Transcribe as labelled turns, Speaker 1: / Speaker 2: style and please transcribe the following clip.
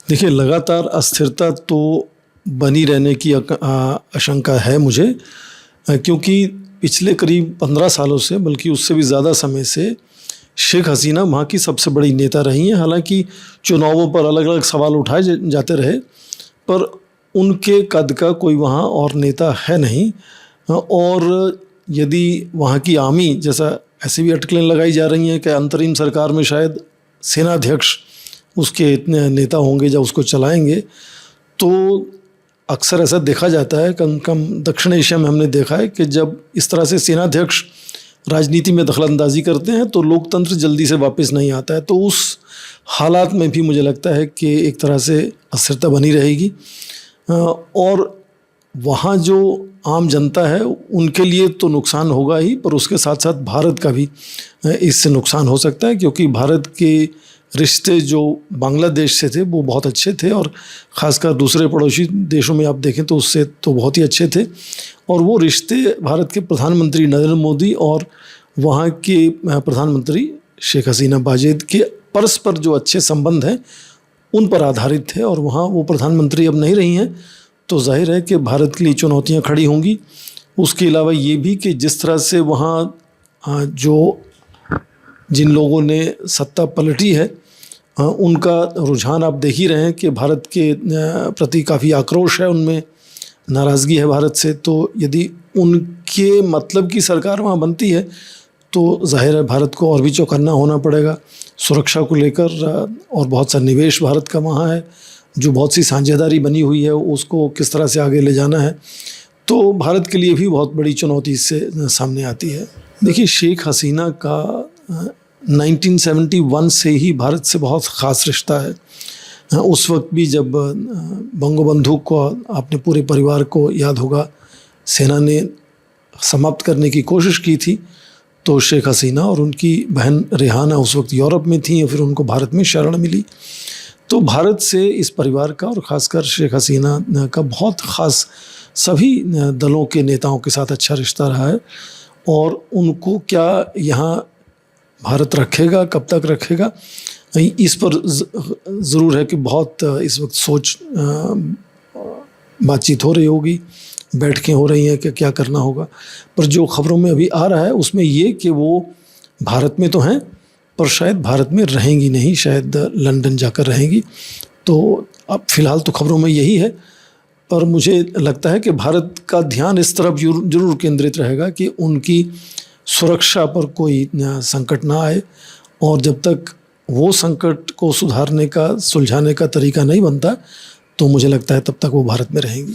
Speaker 1: देखिए, लगातार अस्थिरता तो बनी रहने की आशंका है मुझे, क्योंकि पिछले करीब 15 सालों से, बल्कि उससे भी ज़्यादा समय से शेख हसीना वहाँ की सबसे बड़ी नेता रही हैं। हालांकि चुनावों पर अलग अलग सवाल उठाए जाते रहे, पर उनके कद का कोई वहाँ और नेता है नहीं। और यदि वहाँ की आर्मी, जैसा ऐसे भी अटकलें लगाई जा रही हैं कि अंतरिम सरकार में शायद सेनाध्यक्ष उसके इतने नेता होंगे जो उसको चलाएंगे, तो अक्सर ऐसा देखा जाता है, कम कम दक्षिण एशिया में हमने देखा है कि जब इस तरह से सेनाध्यक्ष राजनीति में दखलंदाजी करते हैं तो लोकतंत्र जल्दी से वापस नहीं आता है। तो उस हालात में भी मुझे लगता है कि एक तरह से अस्थिरता बनी रहेगी, और वहाँ जो आम जनता है उनके लिए तो नुकसान होगा ही, पर उसके साथ साथ भारत का भी इससे नुकसान हो सकता है, क्योंकि भारत के रिश्ते जो बांग्लादेश से थे वो बहुत अच्छे थे, और ख़ासकर दूसरे पड़ोसी देशों में आप देखें तो उससे तो बहुत ही अच्छे थे। और वो रिश्ते भारत के प्रधानमंत्री नरेंद्र मोदी और वहाँ के प्रधानमंत्री शेख हसीना बाजेद के परस्पर जो अच्छे संबंध हैं उन पर आधारित थे। और वहाँ वो प्रधानमंत्री अब नहीं रही हैं, तो जाहिर है कि भारत के लिए चुनौतियाँ खड़ी होंगी। उसके अलावा ये भी कि जिस तरह से वहाँ जिन लोगों ने सत्ता पलटी है उनका रुझान आप देख ही रहे हैं कि भारत के प्रति काफ़ी आक्रोश है, उनमें नाराज़गी है भारत से। तो यदि उनके मतलब की सरकार वहाँ बनती है तो जाहिर है भारत को और भी चौकन्ना होना पड़ेगा सुरक्षा को लेकर, और बहुत सा निवेश भारत का वहाँ है, जो बहुत सी साझेदारी बनी हुई है उसको किस तरह से आगे ले जाना है। तो भारत के लिए भी बहुत बड़ी चुनौती इससे सामने आती है। देखिए, शेख हसीना का 1971 से ही भारत से बहुत ख़ास रिश्ता है। उस वक्त भी जब बंगबंधु को, आपने पूरे परिवार को याद होगा, सेना ने समाप्त करने की कोशिश की थी, तो शेख हसीना और उनकी बहन रेहाना उस वक्त यूरोप में थी, फिर उनको भारत में शरण मिली। तो भारत से इस परिवार का और ख़ासकर शेख हसीना का बहुत ख़ास सभी दलों के नेताओं के साथ अच्छा रिश्ता रहा है। और उनको क्या यहाँ भारत रखेगा, कब तक रखेगा, इस पर ज़रूर है कि बहुत इस वक्त बातचीत हो रही होगी, बैठकें हो रही हैं कि क्या करना होगा। पर जो ख़बरों में अभी आ रहा है उसमें ये कि वो भारत में तो हैं, पर शायद भारत में रहेंगी नहीं, शायद लंदन जाकर रहेंगी। तो अब फ़िलहाल तो ख़बरों में यही है, पर मुझे लगता है कि भारत का ध्यान इस तरफ जरूर केंद्रित रहेगा कि उनकी सुरक्षा पर कोई संकट ना आए, और जब तक वो संकट को सुधारने का, सुलझाने का तरीका नहीं बनता, तो मुझे लगता है तब तक वो भारत में रहेंगी।